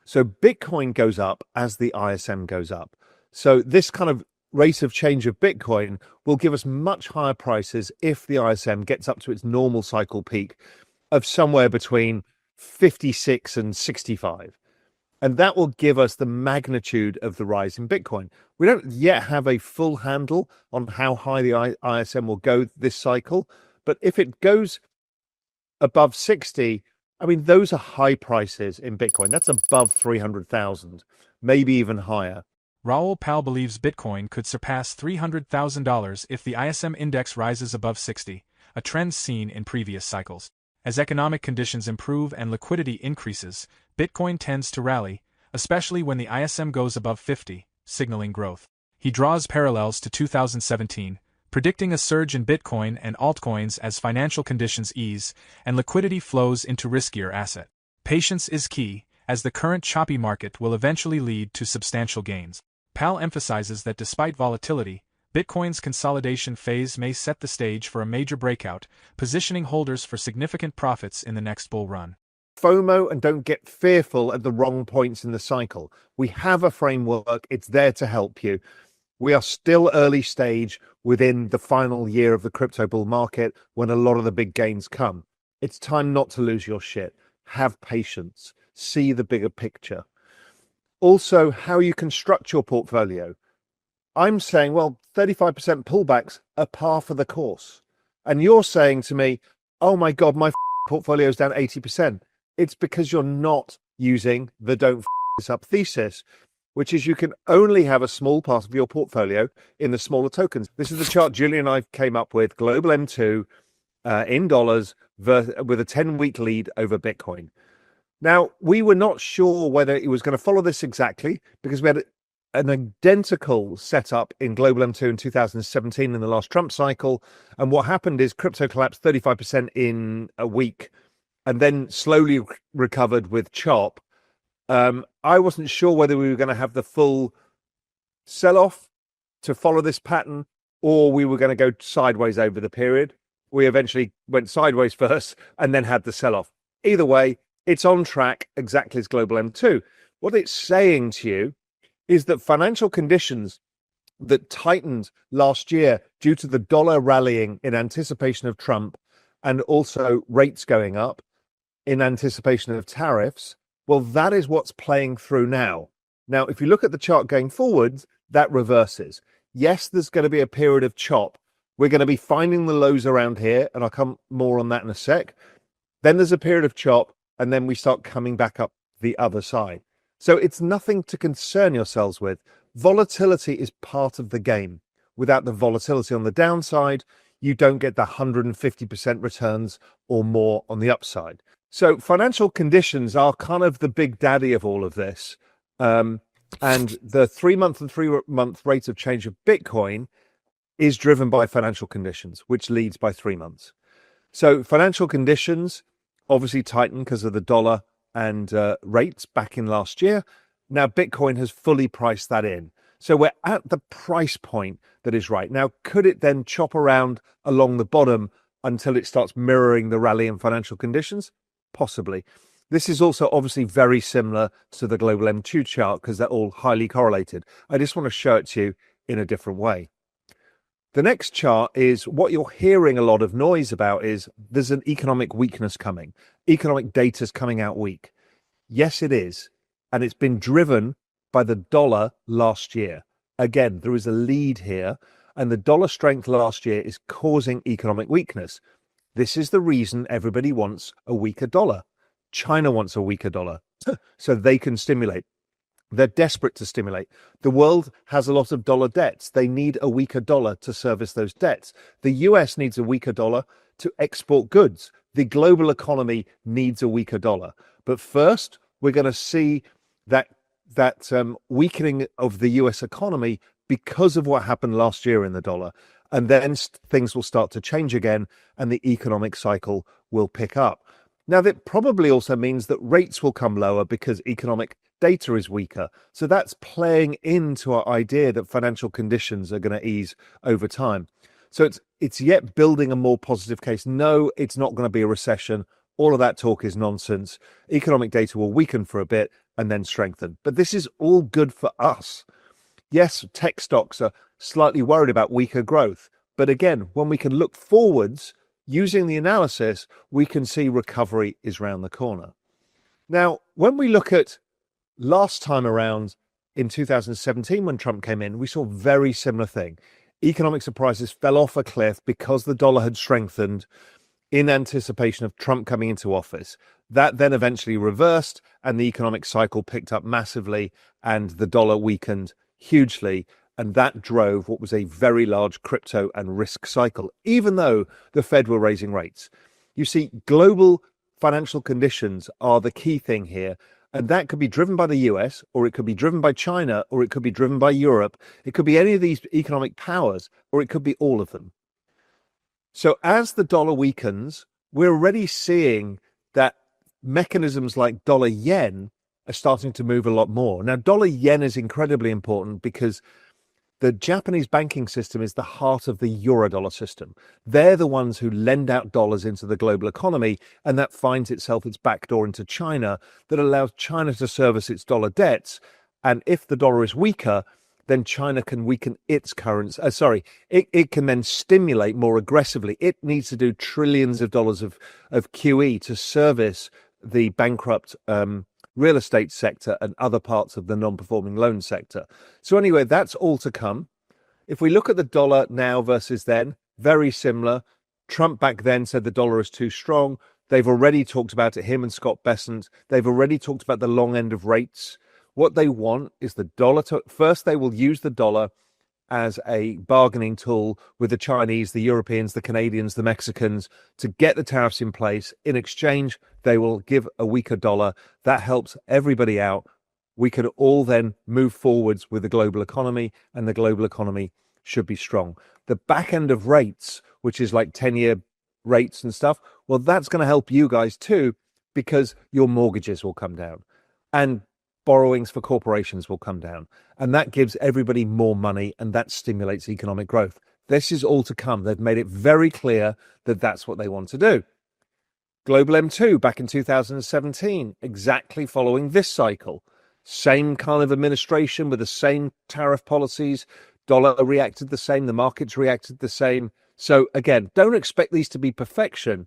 So Bitcoin goes up as the ISM goes up. So this kind of rate of change of Bitcoin will give us much higher prices if the ISM gets up to its normal cycle peak of somewhere between 56 and 65. And that will give us the magnitude of the rise in Bitcoin. We don't yet have a full handle on how high the ISM will go this cycle. But if it goes above 60, I mean, those are high prices in Bitcoin. That's above 300,000, maybe even higher. Raoul Pal believes Bitcoin could surpass $300,000 if the ISM index rises above 60, a trend seen in previous cycles. As economic conditions improve and liquidity increases, Bitcoin tends to rally, especially when the ISM goes above 50, signaling growth. He draws parallels to 2017, predicting a surge in Bitcoin and altcoins as financial conditions ease and liquidity flows into riskier assets. Patience is key, as the current choppy market will eventually lead to substantial gains. Pal emphasizes that despite volatility, Bitcoin's consolidation phase may set the stage for a major breakout, positioning holders for significant profits in the next bull run. FOMO and don't get fearful at the wrong points in the cycle. We have a framework. It's there to help you. We are still early stage within the final year of the crypto bull market when a lot of the big gains come. It's time not to lose your shit. Have patience. See the bigger picture. Also, how you construct your portfolio. I'm saying, well, 35% pullbacks are par for the course. And you're saying to me, oh my God, my portfolio is down 80%. It's because you're not using the don't this up thesis, which is you can only have a small part of your portfolio in the smaller tokens. This is the chart Julian and I came up with, global M2 in dollars with a 10-week lead over Bitcoin. Now, we were not sure whether it was going to follow this exactly because we had an identical setup in global M2 in 2017 in the last Trump cycle. And what happened is crypto collapsed 35% in a week and then slowly recovered with chop. I wasn't sure whether we were going to have the full sell-off to follow this pattern or we were going to go sideways over the period. We eventually went sideways first and then had the sell-off. Either way, it's on track exactly as global M2. What it's saying to you is that financial conditions that tightened last year due to the dollar rallying in anticipation of Trump and also rates going up in anticipation of tariffs, well, that is what's playing through now. Now, if you look at the chart going forwards, that reverses. Yes, there's going to be a period of chop. We're going to be finding the lows around here, and I'll come more on that in a sec. Then there's a period of chop, and then we start coming back up the other side. So it's nothing to concern yourselves with. Volatility is part of the game. Without the volatility on the downside, you don't get the 150% returns or more on the upside. So financial conditions are kind of the big daddy of all of this. And the 3-month and 3-month rate of change of Bitcoin is driven by financial conditions, which leads by 3 months. So financial conditions obviously tightened because of the dollar and rates back in last year. Now, Bitcoin has fully priced that in. So we're at the price point that is right. Now, could it then chop around along the bottom until it starts mirroring the rally in financial conditions? Possibly. This is also obviously very similar to the global M2 chart because they're all highly correlated. I just want to show it to you in a different way. The next chart is what you're hearing a lot of noise about is there's an economic weakness coming. Economic data's coming out weak. Yes, it is. And it's been driven by the dollar last year. Again, there is a lead here, and the dollar strength last year is causing economic weakness. This is the reason everybody wants a weaker dollar. China wants a weaker dollar so they can stimulate. They're desperate to stimulate. The world has a lot of dollar debts. They need a weaker dollar to service those debts. The US needs a weaker dollar to export goods. The global economy needs a weaker dollar. But first, we're going to see that weakening of the US economy because of what happened last year in the dollar. And then things will start to change again and the economic cycle will pick up. Now, that probably also means that rates will come lower because economic data is weaker. So that's playing into our idea that financial conditions are going to ease over time. So it's yet building a more positive case. No, it's not going to be a recession. All of that talk is nonsense. Economic data will weaken for a bit and then strengthen. But this is all good for us. Yes, tech stocks are slightly worried about weaker growth. But again, when we can look forwards using the analysis, we can see recovery is round the corner. Now, when we look at last time around in 2017, when Trump came in, we saw a very similar thing. Economic surprises fell off a cliff because the dollar had strengthened in anticipation of Trump coming into office. That then eventually reversed and the economic cycle picked up massively and the dollar weakened hugely. And that drove what was a very large crypto and risk cycle, even though the Fed were raising rates. You see, global financial conditions are the key thing here. And that could be driven by the US, or it could be driven by China, or it could be driven by Europe. It could be any of these economic powers, or it could be all of them. So as the dollar weakens, we're already seeing that mechanisms like dollar yen are starting to move a lot more. Now, dollar yen is incredibly important because the Japanese banking system is the heart of the Eurodollar system. They're the ones who lend out dollars into the global economy, and that finds itself its backdoor into China that allows China to service its dollar debts. And if the dollar is weaker, then China can weaken its currency. It can then stimulate more aggressively. It needs to do trillions of dollars of QE to service the bankrupt real estate sector and other parts of the non-performing loan sector. So anyway, that's all to come. If we look at the dollar now versus then, very similar. Trump back then said the dollar is too strong. They've already talked about it, him and Scott Bessent. They've already talked about the long end of rates. What they want is the dollar to, first they will use the dollar as a bargaining tool with the Chinese, the Europeans, the Canadians, the Mexicans to get the tariffs in place. In exchange, they will give a weaker dollar. That helps everybody out. We can all then move forwards with the global economy, and the global economy should be strong. The back end of rates, which is like 10-year rates and stuff, well, that's going to help you guys too, because your mortgages will come down and borrowings for corporations will come down. And that gives everybody more money and that stimulates economic growth. This is all to come. They've made it very clear that that's what they want to do. Global M2 back in 2017, exactly following this cycle. Same kind of administration with the same tariff policies. Dollar reacted the same. The markets reacted the same. So again, don't expect these to be perfection,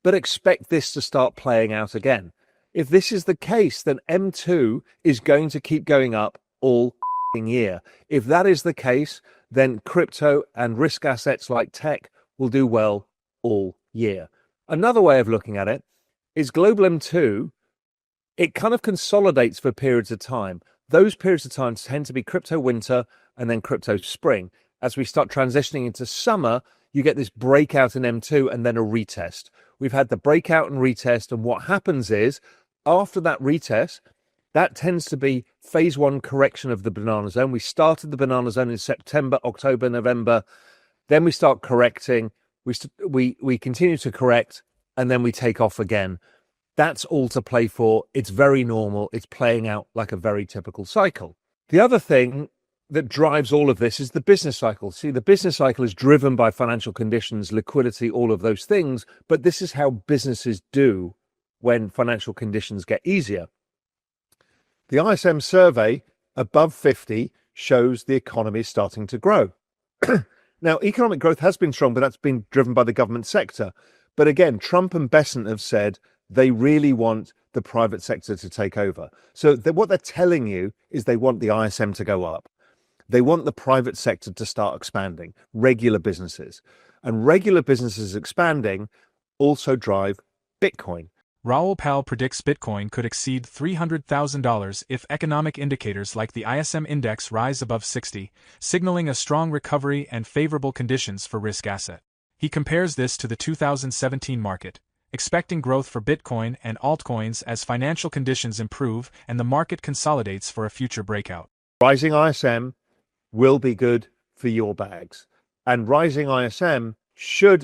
but expect this to start playing out again. If this is the case, then M2 is going to keep going up all year. If that is the case, then crypto and risk assets like tech will do well all year. Another way of looking at it is global M2, it kind of consolidates for periods of time. Those periods of time tend to be crypto winter and then crypto spring. As we start transitioning into summer, you get this breakout in M2 and then a retest. We've had the breakout and retest, and what happens is after that retest, that tends to be phase one correction of the banana zone. We started the banana zone in September, October, November. Then we start correcting. We continue to correct, and then we take off again. That's all to play for. It's very normal. It's playing out like a very typical cycle. The other thing that drives all of this is the business cycle. See, the business cycle is driven by financial conditions, liquidity, all of those things. But this is how businesses do when financial conditions get easier. The ISM survey above 50 shows the economy is starting to grow. Now, economic growth has been strong, but that's been driven by the government sector. But again, Trump and Bessent have said they really want the private sector to take over. So what they're telling you is they want the ISM to go up. They want the private sector to start expanding, regular businesses. And regular businesses expanding also drive Bitcoin. Raoul Pal predicts Bitcoin could exceed $300,000 if economic indicators like the ISM index rise above 60, signaling a strong recovery and favorable conditions for risk asset. He compares this to the 2017 market, expecting growth for Bitcoin and altcoins as financial conditions improve and the market consolidates for a future breakout. Rising ISM will be good for your bags. And rising ISM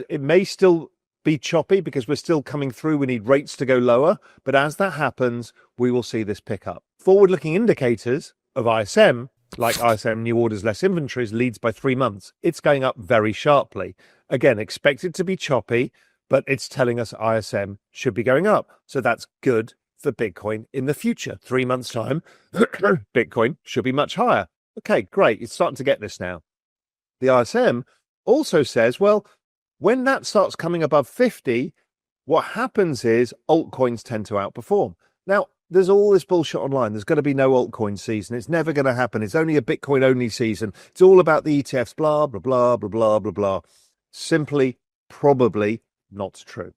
it may still be choppy because we're still coming through. We need rates to go lower. But as that happens, we will see this pick up. Forward-looking indicators of ISM, like ISM new orders, less inventories, leads by 3 months. It's going up very sharply. Again, expected to be choppy, but it's telling us ISM should be going up. So that's good for Bitcoin in the future. 3 months' time, Bitcoin should be much higher. Okay, great. It's starting to get this now. The ISM also says, well, when that starts coming above 50, what happens is altcoins tend to outperform. Now, there's all this bullshit online. There's going to be no altcoin season. It's never going to happen. It's only a Bitcoin only season. It's all about the ETFs, blah, blah, blah, blah, blah, blah, blah. Simply, probably not true.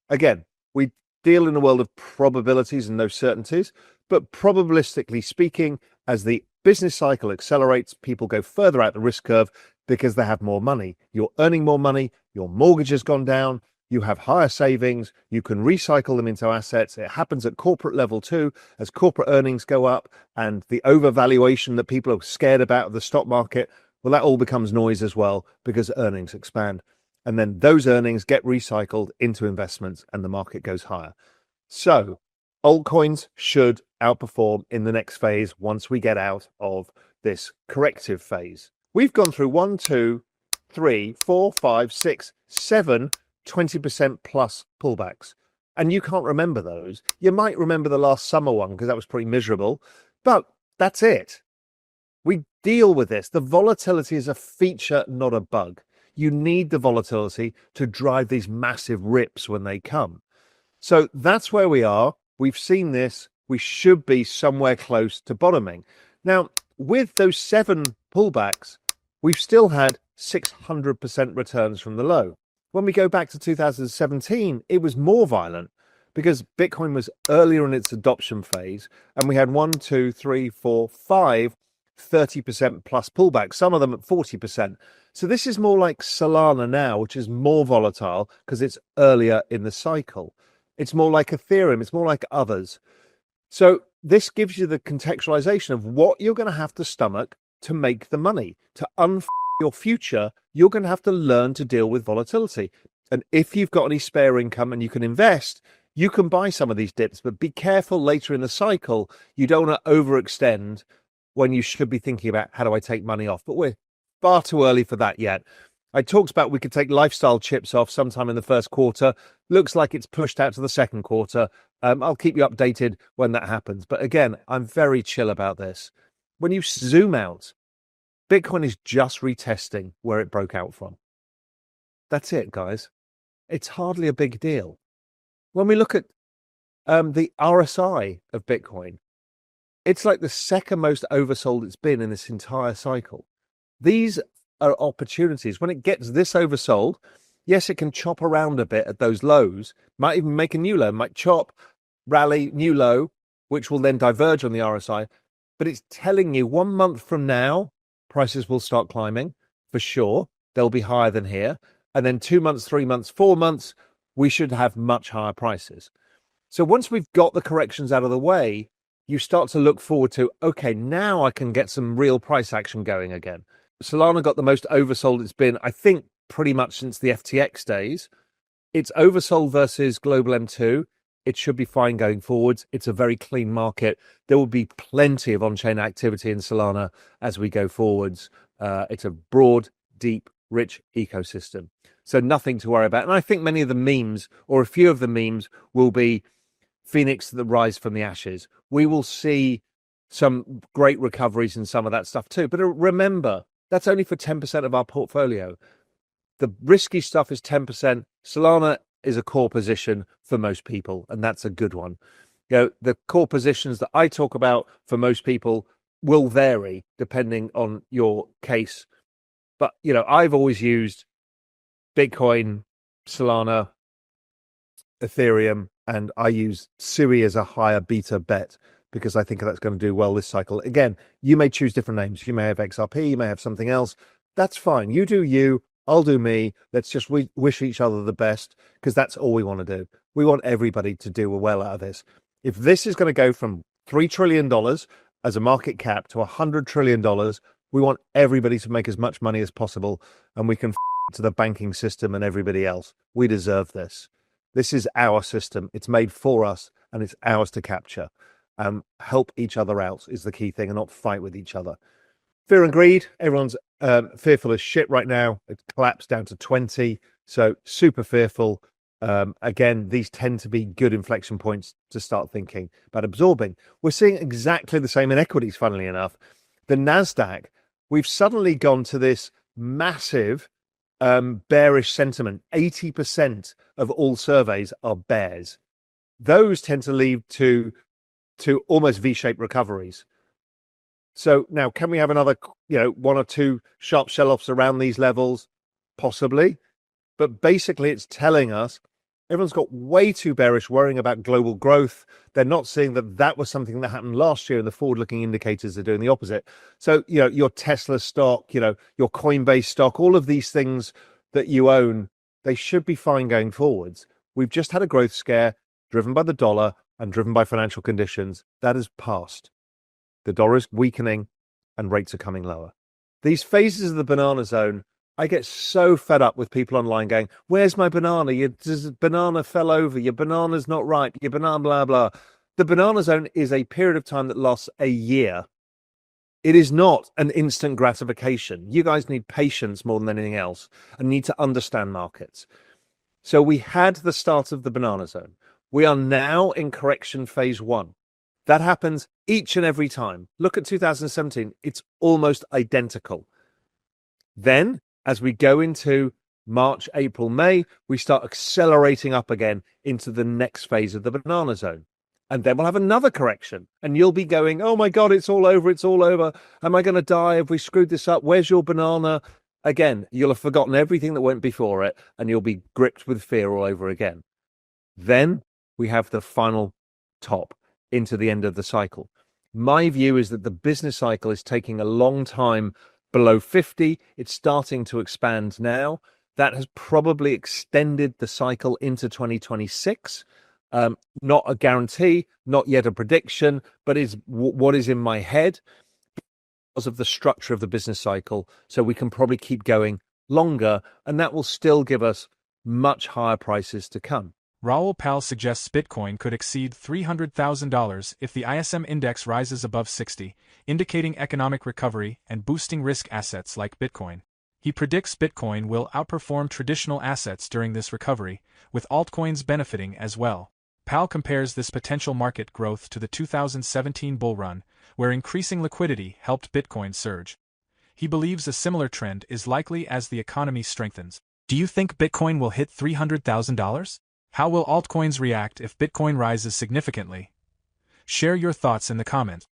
Again, we deal in a world of probabilities and no certainties, but probabilistically speaking, as the business cycle accelerates, people go further out the risk curve because they have more money. You're earning more money, your mortgage has gone down, you have higher savings, you can recycle them into assets. It happens at corporate level too, as corporate earnings go up and the overvaluation that people are scared about of the stock market, well, that all becomes noise as well because earnings expand. And then those earnings get recycled into investments and the market goes higher. So altcoins should outperform in the next phase once we get out of this corrective phase. We've gone through 1, 2, 3, 4, 5, 6, 7 20% plus pullbacks. And you can't remember those. You might remember the last summer one because that was pretty miserable, but that's it. We deal with this. The volatility is a feature, not a bug. You need the volatility to drive these massive rips when they come. So that's where we are. We've seen this. We should be somewhere close to bottoming. Now, with those 7 pullbacks, we've still had 600% returns from the low. When we go back to 2017, it was more violent because Bitcoin was earlier in its adoption phase and we had 1, 2, 3, 4, 5 30% plus pullbacks, some of them at 40%. So this is more like Solana now, which is more volatile because it's earlier in the cycle. It's more like Ethereum. It's more like others. So this gives you the contextualization of what you're going to have to stomach to make the money. To your future, you're going to have to learn to deal with volatility. And if you've got any spare income and you can invest, you can buy some of these dips, but be careful later in the cycle. You don't want to overextend when you should be thinking about how do I take money off, but we're far too early for that yet. I talked about we could take lifestyle chips off sometime in the first quarter. Looks like it's pushed out to the second quarter. I'll keep you updated when that happens. But again, I'm very chill about this. When you zoom out, Bitcoin is just retesting where it broke out from. That's it, guys. It's hardly a big deal. When we look at the RSI of Bitcoin, it's like the second most oversold it's been in this entire cycle. These are opportunities. When it gets this oversold, yes, it can chop around a bit at those lows, might even make a new low, might chop, rally, new low, which will then diverge on the RSI. But it's telling you 1 month from now, prices will start climbing for sure. They'll be higher than here. And then 2 months, 3 months, 4 months, we should have much higher prices. So once we've got the corrections out of the way, you start to look forward to, okay, now I can get some real price action going again. Solana got the most oversold it's been, I think, pretty much since the FTX days. It's oversold versus Global M2. It should be fine going forwards. It's a very clean market. There will be plenty of on-chain activity in Solana as we go forwards. It's a broad, deep, rich ecosystem. So nothing to worry about. And I think many of the memes, or a few of the memes, will be Phoenix that rise from the ashes. We will see some great recoveries in some of that stuff too. But remember, that's only for 10% of our portfolio. The risky stuff is 10%. Solana is a core position for most people, and that's a good one. You know, the core positions that I talk about for most people will vary depending on your case. But, you know, I've always used Bitcoin, Solana, Ethereum, and I use SUI as a higher beta bet because I think that's going to do well this cycle. Again, you may choose different names. You may have XRP, you may have something else. That's fine. You do you, I'll do me. Let's just wish each other the best because that's all we want to do. We want everybody to do well out of this. If this is going to go from $3 trillion as a market cap to $100 trillion, we want everybody to make as much money as possible, and we can to the banking system and everybody else. We deserve this. This is our system. It's made for us, and it's ours to capture. Help each other out is the key thing, and not fight with each other. Fear and greed. Everyone's fearful as shit right now. It collapsed down to 20. So super fearful. Again, these tend to be good inflection points to start thinking about absorbing. We're seeing exactly the same in equities, funnily enough. The NASDAQ, we've suddenly gone to this massive bearish sentiment. 80% of all surveys are bears. Those tend to lead to almost V-shaped recoveries. So now, can we have another, one or two sharp sell-offs around these levels? Possibly. But basically, it's telling us everyone's got way too bearish, worrying about global growth. They're not seeing that was something that happened last year, and the forward-looking indicators are doing the opposite. So, your Tesla stock, your Coinbase stock, all of these things that you own, they should be fine going forwards. We've just had a growth scare driven by the dollar and driven by financial conditions. That has passed. The dollar is weakening and rates are coming lower. These phases of the banana zone, I get so fed up with people online going, where's my banana? Your banana fell over. Your banana's not ripe. Your banana, blah, blah. The banana zone is a period of time that lasts a year. It is not an instant gratification. You guys need patience more than anything else and need to understand markets. So we had the start of the banana zone. We are now in correction phase 1. That happens each and every time. Look at 2017. It's almost identical. Then, as we go into March, April, May, we start accelerating up again into the next phase of the banana zone. And then we'll have another correction. And you'll be going, oh my God, it's all over. It's all over. Am I going to die? Have we screwed this up? Where's your banana? Again, you'll have forgotten everything that went before it, and you'll be gripped with fear all over again. Then we have the final top into the end of the cycle. My view is that the business cycle is taking a long time below 50. It's starting to expand now. That has probably extended the cycle into 2026. Not a guarantee, not yet a prediction, but is what is in my head because of the structure of the business cycle. So we can probably keep going longer, and that will still give us much higher prices to come. Raoul Pal suggests Bitcoin could exceed $300,000 if the ISM index rises above 60, indicating economic recovery and boosting risk assets like Bitcoin. He predicts Bitcoin will outperform traditional assets during this recovery, with altcoins benefiting as well. Pal compares this potential market growth to the 2017 bull run, where increasing liquidity helped Bitcoin surge. He believes a similar trend is likely as the economy strengthens. Do you think Bitcoin will hit $300,000? How will altcoins react if Bitcoin rises significantly? Share your thoughts in the comments.